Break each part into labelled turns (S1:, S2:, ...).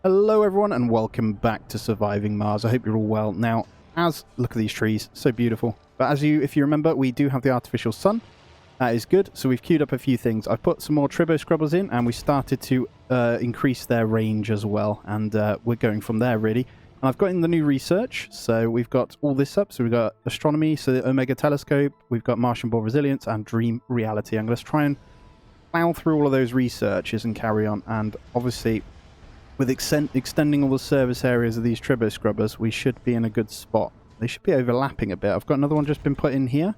S1: Hello everyone and welcome back to Surviving Mars. I hope you're all well. Now, look at these trees, so beautiful. But if you remember, we do have the artificial sun. That is good. So we've queued up a few things. I've put some more Tribo Scrubbers in and we started to increase their range as well. And we're going from there really. And I've got in the new research. So we've got all this up. So we've got astronomy, so the Omega Telescope. We've got Martian Born Resilience and Dream Reality. I'm going to try and plow through all of those researches and carry on. And obviously, with extending all the service areas of these Tribo Scrubbers, we should be in a good spot. They should be overlapping a bit. I've got another one just been put in here.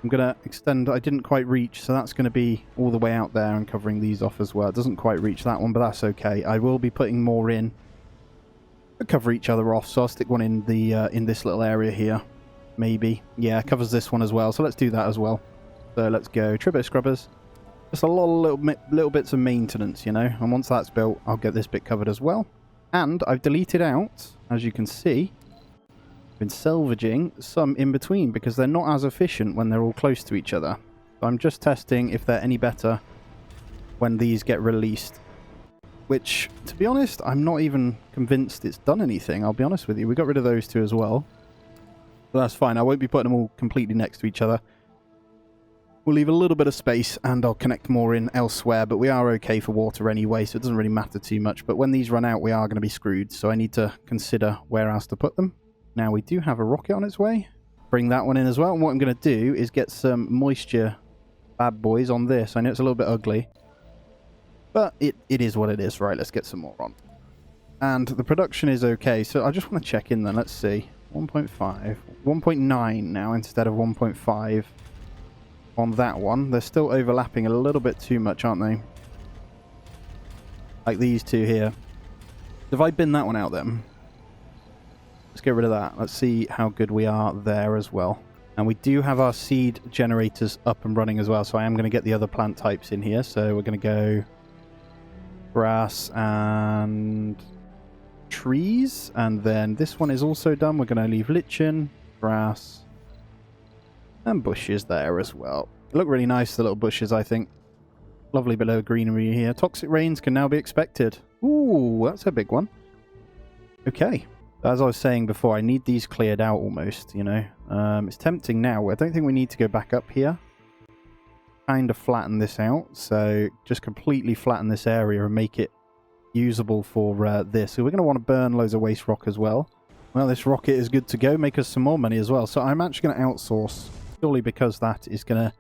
S1: I'm going to extend. I didn't quite reach, so that's going to be all the way out there and covering these off as well. It doesn't quite reach that one, but that's okay. I will be putting more in to cover each other off, so I'll stick one in the in this little area here. Maybe. Yeah, covers this one as well, so let's do that as well. So let's go. Tribo Scrubbers. Just a lot of little bits of maintenance, you know, and once that's built, I'll get this bit covered as well. And I've deleted out, as you can see, been salvaging some in between because they're not as efficient when they're all close to each other. So I'm just testing if they're any better when these get released. Which, to be honest, I'm not even convinced it's done anything, I'll be honest with you. We got rid of those two as well. But that's fine, I won't be putting them all completely next to each other. We'll leave a little bit of space and I'll connect more in elsewhere, but we are okay for water anyway, so it doesn't really matter too much. But when these run out, we are going to be screwed, so I need to consider where else to put them. Now, we do have a rocket on its way. Bring that one in as well. And what I'm going to do is get some moisture bad boys on this. I know it's a little bit ugly, but it is what it is. Right, let's get some more on. And the production is okay, so I just want to check in then. Let's see. 1.5. 1.9 now instead of 1.5. On that one. They're still overlapping a little bit too much, aren't they? Like these two here. If I bin that one out then, let's get rid of that. Let's see how good we are there as well. And we do have our seed generators up and running as well, so I am going to get the other plant types in here. So we're going to go grass and trees, and then this one is also done. We're going to leave lichen, grass, and bushes there as well. They look really nice, the little bushes, I think. Lovely bit of greenery here. Toxic rains can now be expected. Ooh, that's a big one. Okay. As I was saying before, I need these cleared out almost, you know. It's tempting now. I don't think we need to go back up here. Kind of flatten this out. So just completely flatten this area and make it usable for this. So we're going to want to burn loads of waste rock as well. Well, this rocket is good to go. Make us some more money as well. So I'm actually going to outsource, purely because that is going to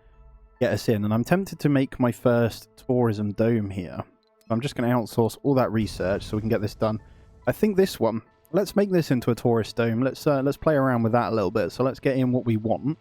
S1: get us in. And I'm tempted to make my first tourism dome here. I'm just going to outsource all that research so we can get this done. I think this one, let's make this into a tourist dome. Let's play around with that a little bit. So let's get in what we want.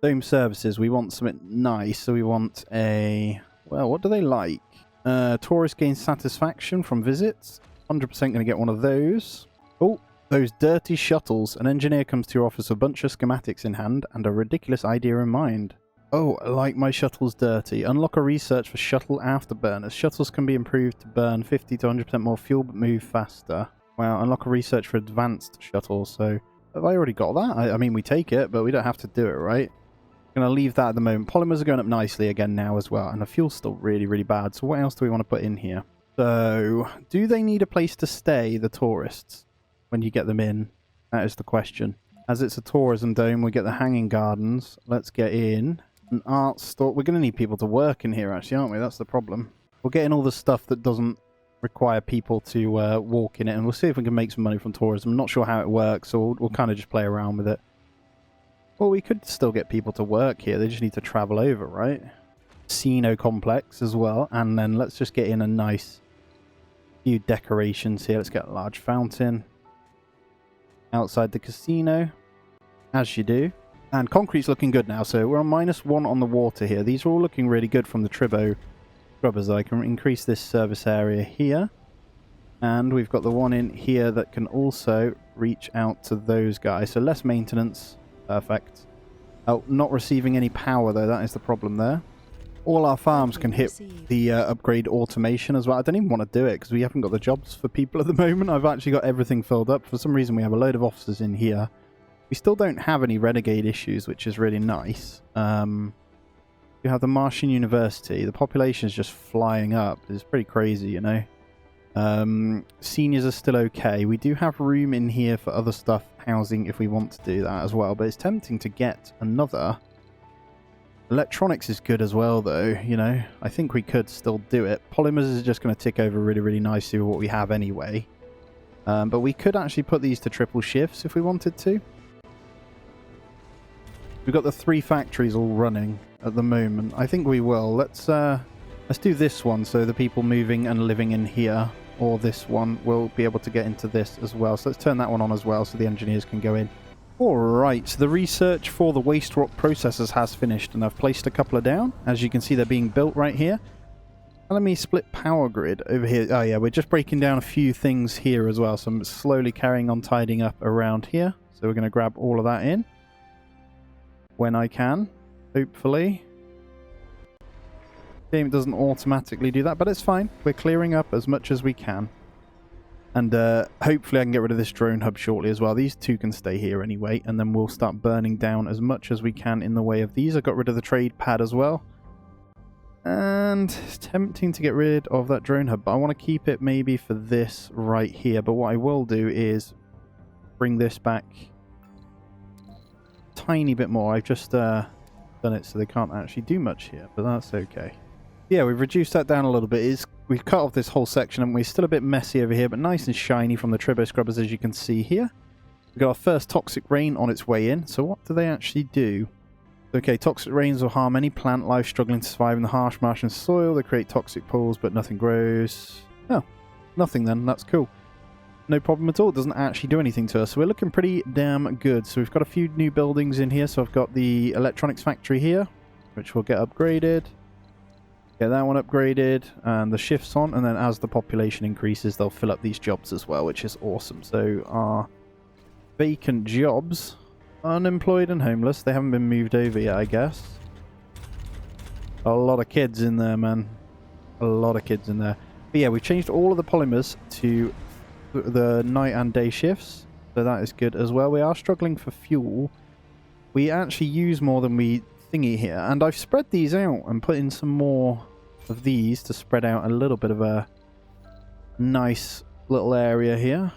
S1: Dome services, we want something nice. So we want a, well, what do they like? Tourists gain satisfaction from visits. 100% going to get one of those. Oh, those dirty shuttles. An engineer comes to your office with a bunch of schematics in hand and a ridiculous idea in mind. Oh, I like my shuttles dirty. Unlock a research for shuttle afterburners. Shuttles can be improved to burn 50 to 100% more fuel but move faster. Wow, unlock a research for advanced shuttles. So, have I already got that? I mean, we take it, but we don't have to do it, right? I'm going to leave that at the moment. Polymers are going up nicely again now as well. And the fuel's still really, really bad. So what else do we want to put in here? So, do they need a place to stay, the tourists, when you get them in? That is the question. As it's a tourism dome, we get the hanging gardens. Let's get in an art store. We're going to need people to work in here, actually, aren't we? That's the problem. We'll get in all the stuff that doesn't require people to walk in it, and we'll see if we can make some money from tourism. I'm not sure how it works, so we'll kind of just play around with it. Well, we could still get people to work here. They just need to travel over, right? Casino complex as well. And then let's just get in a nice few decorations here. Let's get a large fountain outside the casino, as you do. And concrete's looking good now, so we're on -1 on the water here. These are all looking really good from the Tribo Scrubbers. I can increase this service area here. And we've got the one in here that can also reach out to those guys. So less maintenance. Perfect. Oh, not receiving any power though. That is the problem there. All our farms can hit the upgrade automation as well. I don't even want to do it because we haven't got the jobs for people at the moment. I've actually got everything filled up. For some reason, we have a load of officers in here. We still don't have any renegade issues, which is really nice. You have the Martian University. The population is just flying up. It's pretty crazy, you know. Seniors are still okay. We do have room in here for other stuff, housing, if we want to do that as well. But it's tempting to get another. Electronics is good as well, though, you know. I think we could still do it. Polymers is just going to tick over really, really nicely with what we have anyway. But we could actually put these to triple shifts if we wanted to. We've got the 3 factories all running at the moment. I think we will. Let's do this one, so the people moving and living in here, or this one, will be able to get into this as well. So let's turn that one on as well so the engineers can go in. Alright, so the research for the waste rock processors has finished, and I've placed a couple of down. As you can see, they're being built right here. Let me split power grid over here. Oh yeah, we're just breaking down a few things here as well, so I'm slowly carrying on tidying up around here. So we're going to grab all of that in when I can, hopefully. Game doesn't automatically do that, but it's fine. We're clearing up as much as we can. And hopefully I can get rid of this drone hub shortly as well. These 2 can stay here anyway, and then we'll start burning down as much as we can in the way of these. I got rid of the trade pad as well. And it's tempting to get rid of that drone hub, but I want to keep it maybe for this right here. But what I will do is bring this back a tiny bit more. I've just done it so they can't actually do much here, but that's okay. Yeah, we've reduced that down a little bit. We've cut off this whole section, and we're still a bit messy over here, but nice and shiny from the turbo scrubbers, as you can see here. We've got our first toxic rain on its way in. So what do they actually do? Okay, toxic rains will harm any plant life struggling to survive in the harsh Martian soil. They create toxic pools, but nothing grows. Oh, nothing then. That's cool. No problem at all. It doesn't actually do anything to us. So we're looking pretty damn good. So we've got a few new buildings in here. So I've got the electronics factory here, which will get upgraded. Get that one upgraded, and the shifts on, and then as the population increases, they'll fill up these jobs as well, which is awesome. So our vacant jobs, unemployed and homeless, they haven't been moved over yet, I guess. A lot of kids in there, man. A lot of kids in there. But yeah, we've changed all of the polymers to the night and day shifts, so that is good as well. We are struggling for fuel. We actually use more than we thingy here, and I've spread these out and put in some more of these to spread out a little bit of a nice little area here.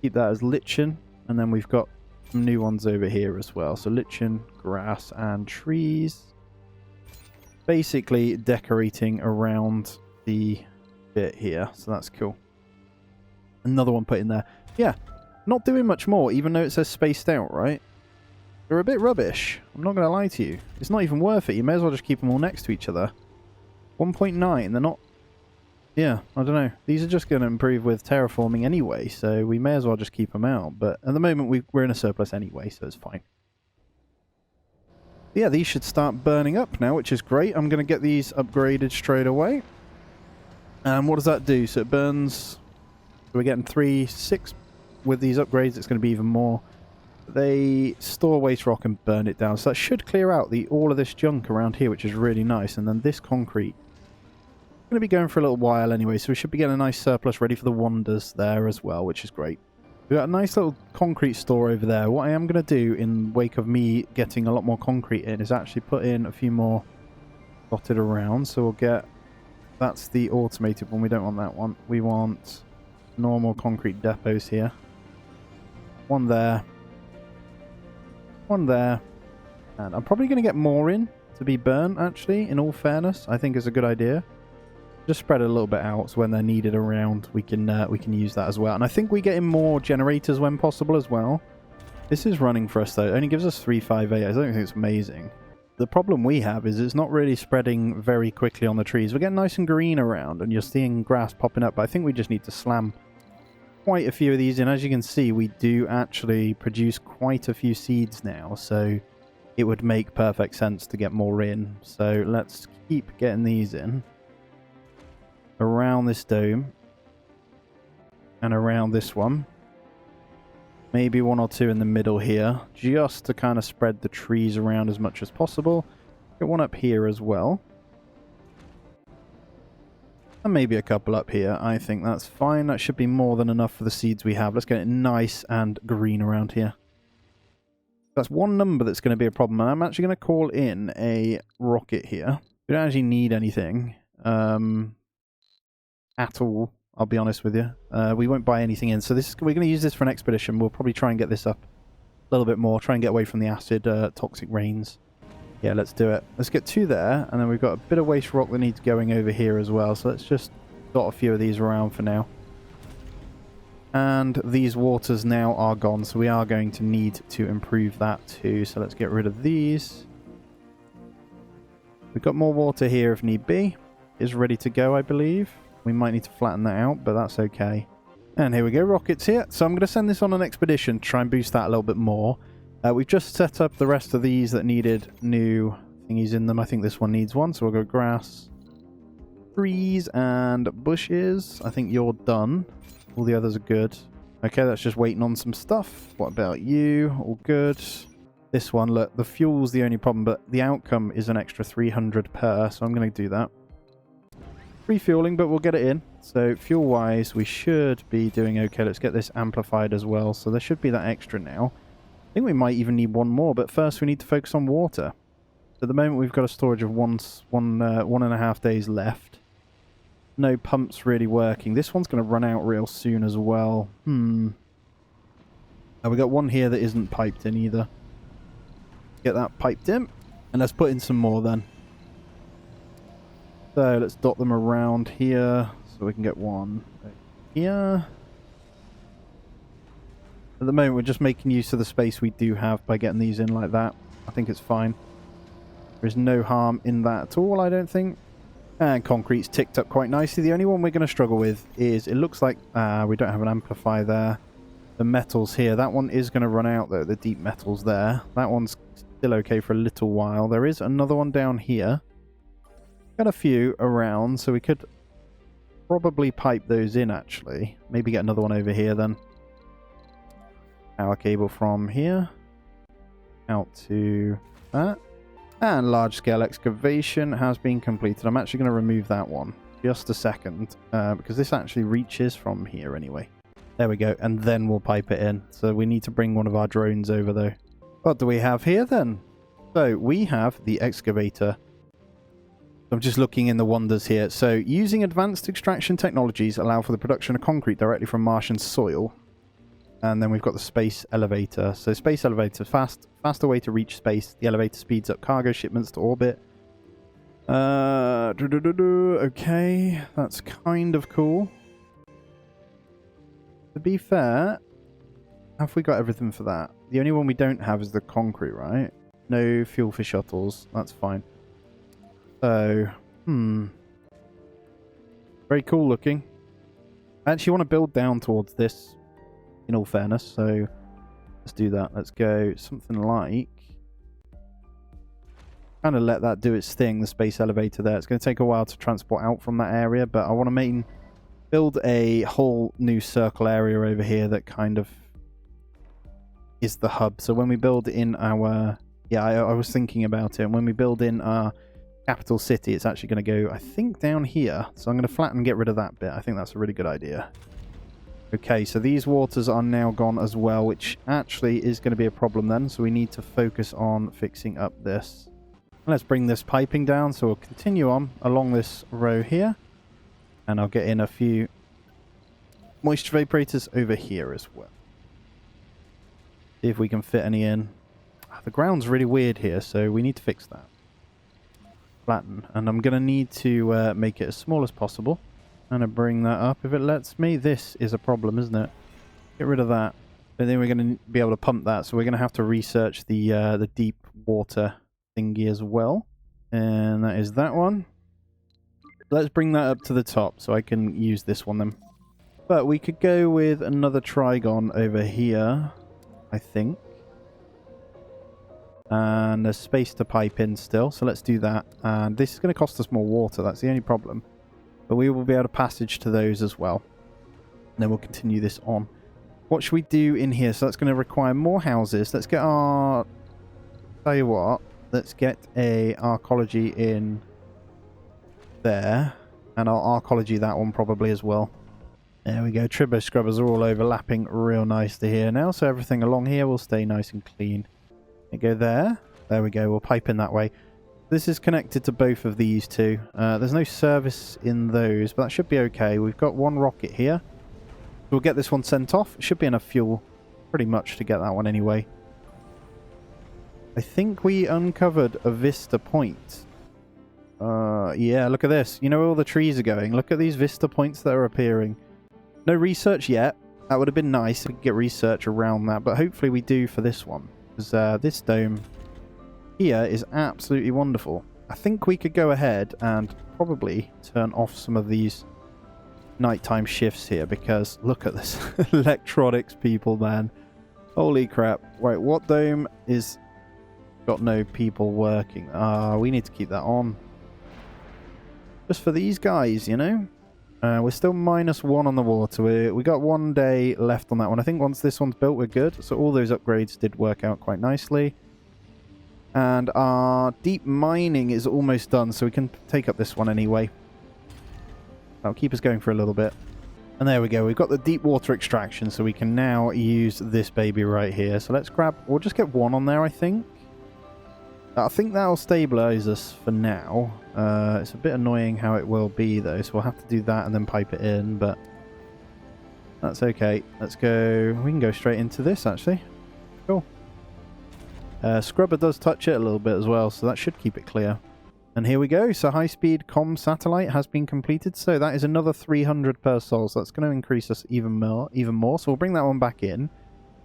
S1: Keep that as lichen, and then we've got some new ones over here as well. So lichen, grass, and trees. Basically decorating around the bit here, so that's cool. Another one put in there. Yeah, not doing much more, even though it says spaced out, right? They're a bit rubbish. I'm not going to lie to you. It's not even worth it. You may as well just keep them all next to each other. 1.9, they're not... Yeah, I don't know. These are just going to improve with terraforming anyway, so we may as well just keep them out. But at the moment, we're in a surplus anyway, so it's fine. Yeah, these should start burning up now, which is great. I'm going to get these upgraded straight away. And what does that do? So it burns... So we're getting 3, 6 with these upgrades. It's going to be even more. They store waste rock and burn it down, so that should clear out all of this junk around here, which is really nice. And then this concrete is going to be going for a little while anyway, so we should be getting a nice surplus ready for the wonders there as well, which is great. We've got a nice little concrete store over there. What I am going to do in wake of me getting a lot more concrete in is actually put in a few more dotted around. So we'll get... That's the automated one. We don't want that one. We want normal concrete depots here. One there. One there, and I'm probably going to get more in to be burnt, actually, in all fairness. I think is a good idea. Just spread it a little bit out, so when they're needed around, we can use that as well. And I think we get in more generators when possible as well. This is running for us, though. It only gives us 358. I don't think it's amazing. The problem we have is it's not really spreading very quickly on the trees. We're getting nice and green around, and you're seeing grass popping up, but I think we just need to slam quite a few of these in. As you can see, we do actually produce quite a few seeds now, so it would make perfect sense to get more in. So let's keep getting these in around this dome and around this one. Maybe 1 or 2 in the middle here, just to kind of spread the trees around as much as possible. Get one up here as well. And maybe a couple up here. I think that's fine. That should be more than enough for the seeds we have. Let's get it nice and green around here. That's one number that's going to be a problem. And I'm actually going to call in a rocket here. We don't actually need anything. at all, I'll be honest with you. We won't buy anything in. So we're going to use this for an expedition. We'll probably try and get this up a little bit more. Try and get away from the acid toxic rains. Yeah, let's do it. Let's get 2 there. And then we've got a bit of waste rock that needs going over here as well. So let's just dot a few of these around for now. And these waters now are gone. So we are going to need to improve that too. So let's get rid of these. We've got more water here if need be. Is ready to go, I believe. We might need to flatten that out, but that's okay. And here we go, rockets here. So I'm going to send this on an expedition, try and boost that a little bit more. We've just set up the rest of these that needed new thingies in them. I think this one needs one, so we'll go grass, trees, and bushes. I think you're done. All the others are good. Okay, that's just waiting on some stuff. What about you? All good. This one, look, the fuel's the only problem, but the outcome is an extra 300 per, so I'm going to do that. Refueling, but we'll get it in. So fuel-wise, we should be doing okay. Let's get this amplified as well. So there should be that extra now. I think we might even need one more, but first we need to focus on water. So at the moment we've got a storage of 1.5 days left. No pumps really working. This one's going to run out real soon as well. We got one here that isn't piped in either. Get that piped in, and let's put in some more then. So let's dot them around here so we can get one here. At the moment we're just making use of the space we do have by getting these in like that. I think it's fine. There's no harm in that at all, I don't think. And concrete's ticked up quite nicely. The only one we're going to struggle with is, it looks like we don't have an amplifier there. The metals here, that one is going to run out though, the deep metals there. That one's still okay for a little while. There is another one down here. Got a few around, so we could probably pipe those in actually. Maybe get another one over here then. Power cable from here out to that. And large scale excavation has been completed. I'm actually going to remove that one just a second because this actually reaches from here anyway. There we go, and then we'll pipe it in. So we need to bring one of our drones over though. What do we have here then? So we have the excavator. I'm just looking in the wonders here. So using advanced extraction technologies allow for the production of concrete directly from Martian soil. And then we've got the space elevator. So space elevator, faster way to reach space. The elevator speeds up cargo shipments to orbit. Okay, that's kind of cool. To be fair, have we got everything for that? The only one we don't have is the concrete, right? No fuel for shuttles. That's fine. So, very cool looking. I actually want to build down towards this, in all fairness, so let's do that. Let's go something like... kind of let that do its thing, the space elevator there. It's going to take a while to transport out from that area, but I want to build a whole new circle area over here that kind of is the hub. So when we build in our... yeah, I was thinking about it. And when we build in our capital city, it's actually going to go, I think, down here. So I'm going to flatten and get rid of that bit. I think that's a really good idea. Okay, so these waters are now gone as well, which actually is going to be a problem then. So we need to focus on fixing up this. Let's bring this piping down. So we'll continue on along this row here. And I'll get in a few moisture vaporators over here as well. See if we can fit any in. The ground's really weird here, so we need to fix that. Flatten. And I'm going to need to make it as small as possible. And I bring that up if it lets me. This is a problem, isn't it? Get rid of that. But then we're going to be able to pump that, so we're going to have to research the deep water thingy as well. And that is that one. Let's bring that up to the top so I can use this one then. But we could go with another trigon over here, I think. And there's space to pipe in still, so let's do that. And this is going to cost us more water, that's the only problem. But we will be able to passage to those as well. And then we'll continue this on. What should we do in here? So that's going to require more houses. Let's get our... tell you what, let's get a arcology in there. And our arcology that one probably as well. There we go. Tribo scrubbers are all overlapping real nicely here now. So everything along here will stay nice and clean. Go there. There we go. We'll pipe in that way. This is connected to both of these two. There's no service in those, but that should be okay. We've got one rocket here. We'll get this one sent off. It should be enough fuel pretty much to get that one anyway. I think we uncovered a vista point. Yeah, look at this. You know where all the trees are going? Look at these vista points that are appearing. No research yet. That would have been nice if we could get research around that, but hopefully we do for this one. Because this dome here is absolutely wonderful. I think we could go ahead and probably turn off some of these nighttime shifts here, because look at this. Electronics, people, man. Holy crap. Right, what dome is got no people working? We need to keep that on. Just for these guys, you know? We're still -1 on the water. We got 1 day left on that one. I think once this one's built, we're good. So all those upgrades did work out quite nicely. And our deep mining is almost done, so we can take up this one anyway. That'll keep us going for a little bit. And there we go. We've got the deep water extraction, so we can now use this baby right here. So let's grab... We'll just get one on there, I think. I think that'll stabilize us for now. It's a bit annoying how it will be, though, so we'll have to do that and then pipe it in, but that's okay. Let's go... We can go straight into this, actually. Cool. Scrubber does touch it a little bit as well, so that should keep it clear. And here we go. So high-speed comm satellite has been completed, so that is another 300 per sol, so that's going to increase us even more. So we'll bring that one back in.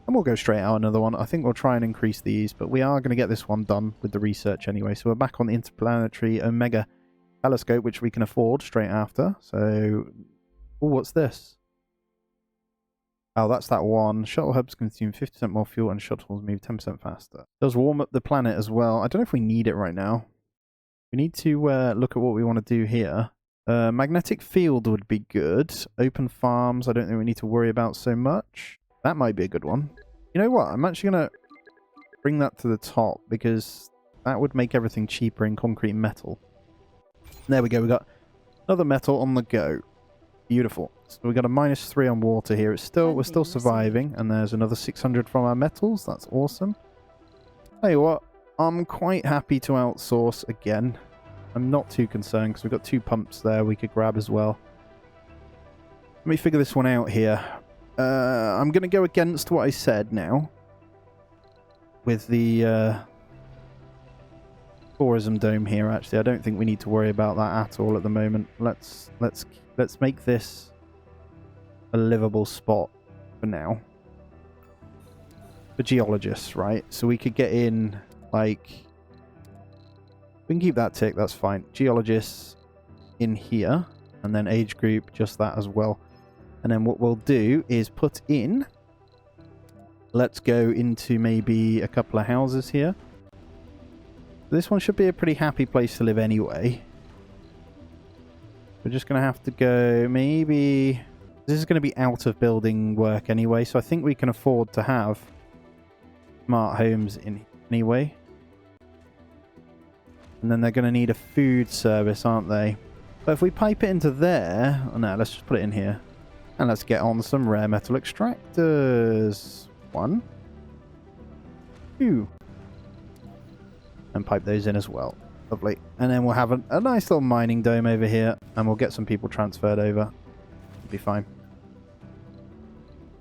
S1: And we'll go straight out another one. I think we'll try and increase these, but we are going to get this one done with the research anyway. So we're back on the Interplanetary Omega Telescope, which we can afford straight after. So, oh, what's this? Oh, that's that one. Shuttle hubs consume 50% more fuel and shuttles move 10% faster. It does warm up the planet as well. I don't know if we need it right now. We need to look at what we want to do here. Magnetic field would be good. Open farms, I don't think we need to worry about so much. That might be a good one. You know what? I'm actually going to bring that to the top because that would make everything cheaper in concrete and metal. There we go. We got another metal on the go. Beautiful. So we got a -3 on water here. We're still surviving, and there's another 600 from our metals. That's awesome. Tell you what, I'm quite happy to outsource again. I'm not too concerned because we've got 2 pumps there we could grab as well. Let me figure this one out here. I'm going to go against what I said now with the tourism dome here. Actually, I don't think we need to worry about that at all at the moment. Let's make this a livable spot for now for geologists, right? So we could get in, like, we can keep that tick. That's fine. Geologists in here, and then age group just that as well. And then what we'll do is put in... Let's go into maybe a couple of houses here. This one should be a pretty happy place to live anyway. We're just going to have to go maybe... This is going to be out of building work anyway, so I think we can afford to have smart homes in anyway. And then they're going to need a food service, aren't they? But if we pipe it into there... Oh no, let's just put it in here. And let's get on some rare metal extractors. 1, 2. And pipe those in as well. Lovely. And then we'll have a nice little mining dome over here. And we'll get some people transferred over. It'll be fine.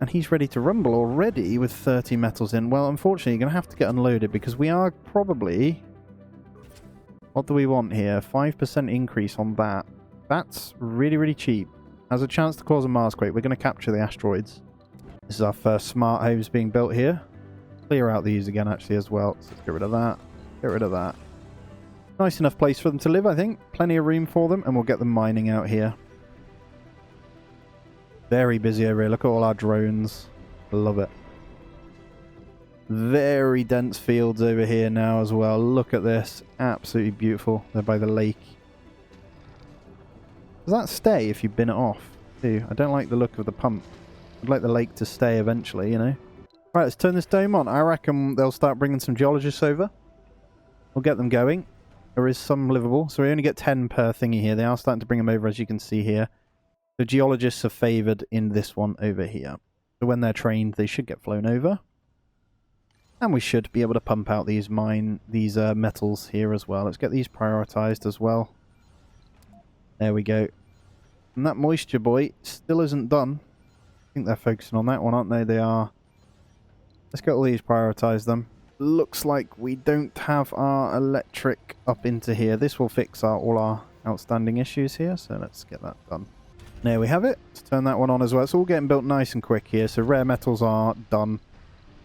S1: And he's ready to rumble already with 30 metals in. Well, unfortunately, you're going to have to get unloaded because we are probably... What do we want here? 5% increase on that. That's really, really cheap. Has a chance to cause a Marsquake. We're going to capture the asteroids. This is our first smart homes being built here. Clear out these again, actually, as well. So let's get rid of that. Get rid of that. Nice enough place for them to live, I think. Plenty of room for them, and we'll get them mining out here. Very busy over here. Look at all our drones. Love it. Very dense fields over here now as well. Look at this. Absolutely beautiful. They're by the lake. Does that stay if you bin it off, too? I don't like the look of the pump. I'd like the lake to stay eventually, you know? Right, let's turn this dome on. I reckon they'll start bringing some geologists over. We'll get them going. There is some livable. So we only get 10 per thingy here. They are starting to bring them over, as you can see here. The geologists are favoured in this one over here. So when they're trained, they should get flown over. And we should be able to pump out these metals here as well. Let's get these prioritized as well. There we go. And that moisture boy still isn't done. I think they're focusing on that one, aren't they? They are. Let's get all these, prioritize them. Looks like we don't have our electric up into here. This will fix all our outstanding issues here, so let's get that done. There we have it. Let's turn that one on as well. It's all getting built nice and quick here, so rare metals are done.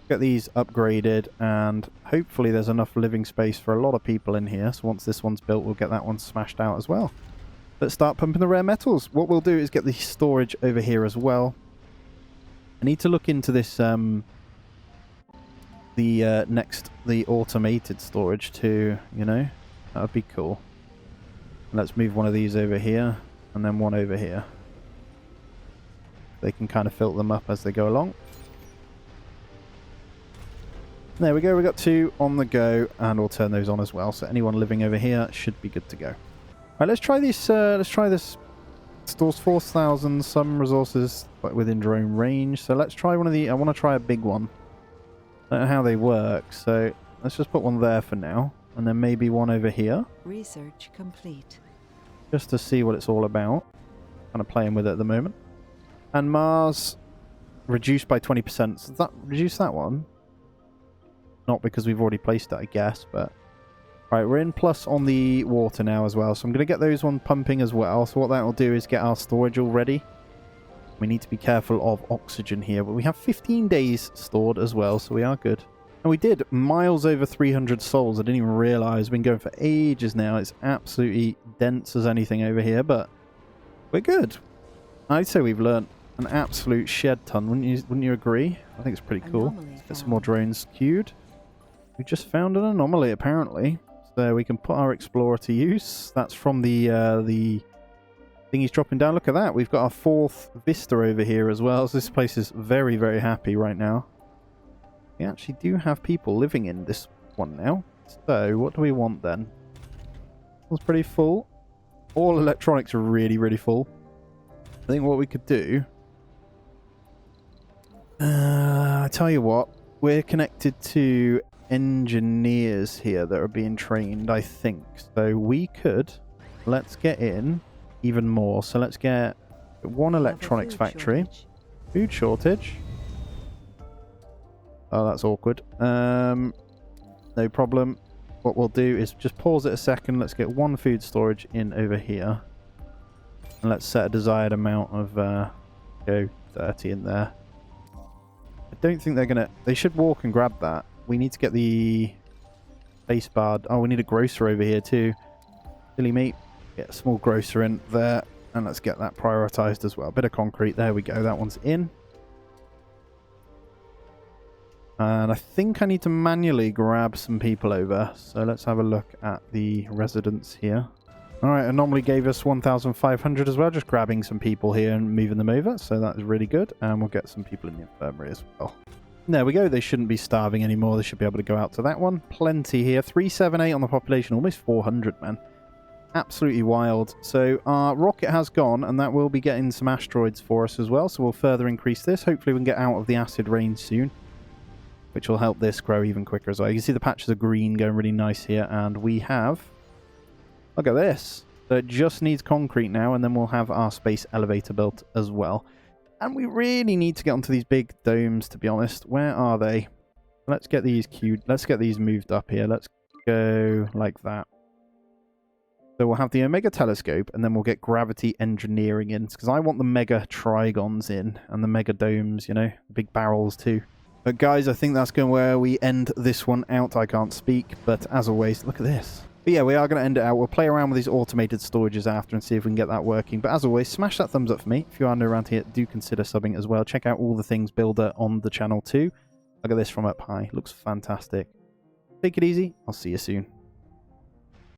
S1: Get these upgraded, and hopefully there's enough living space for a lot of people in here, so once this one's built, we'll get that one smashed out as well. Let's start pumping the rare metals. What we'll do is get the storage over here as well. I need to look into this, the automated storage too, you know. That would be cool. Let's move one of these over here, and then one over here. They can kind of filter them up as they go along. There we go, we got 2 on the go, and we'll turn those on as well. So anyone living over here should be good to go. Alright, let's try this. Let's try this. Stores 4,000 some resources but within drone range. So let's try one of the. I want to try a big one. I don't know how they work, so let's just put one there for now, and then maybe one over here.
S2: Research complete.
S1: Just to see what it's all about. Kind of playing with it at the moment. And Mars reduced by 20%. So does that reduce that one? Not because we've already placed it, I guess, but... Right, we're in plus on the water now as well, so I'm going to get those one pumping as well. So what that will do is get our storage all ready. We need to be careful of oxygen here, but we have 15 days stored as well, so we are good. And we did miles over 300 souls. I didn't even realise. We've been going for ages now. It's absolutely dense as anything over here, but we're good. I'd say we've learnt an absolute shed ton, wouldn't you agree? I think it's pretty cool. Let's get some more drones queued. We just found an anomaly, apparently. So we can put our explorer to use. That's from the thing he's dropping down. Look at that. We've got our 4th vista over here as well. So this place is very, very happy right now. We actually do have people living in this one now. So what do we want then? It's pretty full. All electronics are really, really full. I think what we could do... I tell you what. We're connected to engineers here that are being trained, I think. So we could... Let's get in even more. So let's get one electronics factory. Food shortage. Oh, that's awkward. No problem. What we'll do is just pause it a second. Let's get one food storage in over here. And let's set a desired amount of, go 30 in there. I don't think they're going to... They should walk and grab that. We need to get the base bar... Oh, we need a grocer over here too. Silly meat. Get a small grocer in there. And let's get that prioritized as well. Bit of concrete. There we go. That one's in. And I think I need to manually grab some people over. So let's have a look at the residents here. Alright, Anomaly gave us 1,500 as well. Just grabbing some people here and moving them over. So that is really good. And we'll get some people in the infirmary as well. There we go. They shouldn't be starving anymore. They should be able to go out to that one. Plenty here. 378 on the population. Almost 400, man. Absolutely wild. So our rocket has gone, and that will be getting some asteroids for us as well. So we'll further increase this. Hopefully we can get out of the acid rain soon, which will help this grow even quicker as well. You can see the patches of green going really nice here. And we have... Look at this. So it just needs concrete now, and then we'll have our space elevator built as well. And we really need to get onto these big domes, to be honest. Where are they? Let's get these queued. Let's get these moved up here. Let's go like that. So we'll have the Omega telescope, and then we'll get gravity engineering in. Because I want the mega trigons in, and the mega domes, you know, the big barrels too. But guys, I think that's going where we end this one out. I can't speak, but as always, look at this. But yeah, we are going to end it out. We'll play around with these automated storages after and see if we can get that working. But as always, smash that thumbs up for me. If you are new around here, do consider subbing as well. Check out all the things builder on the channel too. Look at this from up high. Looks fantastic. Take it easy. I'll see you soon.